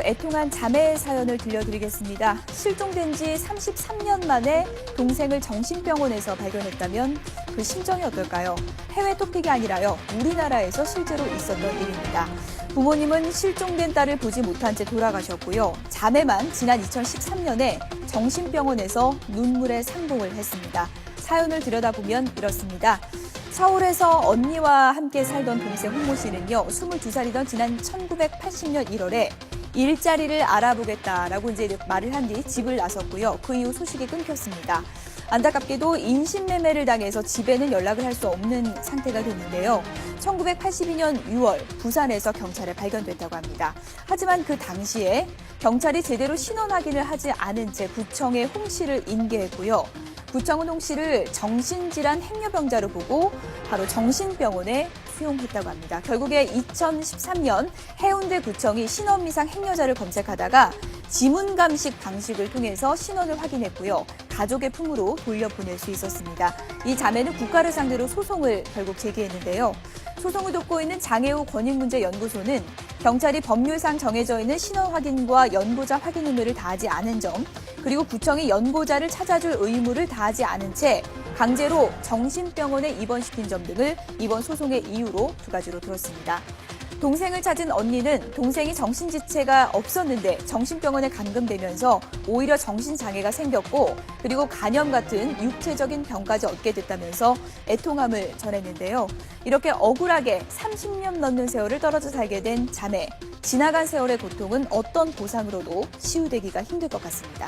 애통한 자매의 사연을 들려드리겠습니다. 실종된 지 33년 만에 동생을 정신병원에서 발견했다면 그 심정이 어떨까요? 해외 토픽이 아니라요, 우리나라에서 실제로 있었던 일입니다. 부모님은 실종된 딸을 보지 못한 채 돌아가셨고요. 자매만 지난 2013년에 정신병원에서 눈물의 상봉을 했습니다. 사연을 들여다보면 이렇습니다. 서울에서 언니와 함께 살던 동생 홍모 씨는요, 22살이던 지난 1980년 1월에 일자리를 알아보겠다라고 이제 말을 한 뒤 집을 나섰고요. 그 이후 소식이 끊겼습니다. 안타깝게도 인신매매를 당해서 집에는 연락을 할 수 없는 상태가 됐는데요. 1982년 6월 부산에서 경찰에 발견됐다고 합니다. 하지만 그 당시에 경찰이 제대로 신원 확인을 하지 않은 채 구청에 홍 씨를 인계했고요. 구청은 홍 씨를 정신질환 행여병자로 보고 바로 정신병원에 수용했다고 합니다. 결국에 2013년 해운대구청이 신원미상 행여자를 검색하다가 지문감식 방식을 통해서 신원을 확인했고요. 가족의 품으로 돌려보낼 수 있었습니다. 이 자매는 국가를 상대로 소송을 결국 제기했는데요. 소송을 돕고 있는 장애우 권익문제연구소는 경찰이 법률상 정해져 있는 신원 확인과 연고자 확인 의무를 다하지 않은 점, 그리고 구청이 연고자를 찾아줄 의무를 다하지 않은 채 강제로 정신병원에 입원시킨 점 등을 이번 소송의 이유로 두 가지로 들었습니다. 동생을 찾은 언니는 동생이 정신지체가 없었는데 정신병원에 감금되면서 오히려 정신장애가 생겼고, 그리고 간염 같은 육체적인 병까지 얻게 됐다면서 애통함을 전했는데요. 이렇게 억울하게 30년 넘는 세월을 떨어져 살게 된 자매. 지나간 세월의 고통은 어떤 보상으로도 치유되기가 힘들 것 같습니다.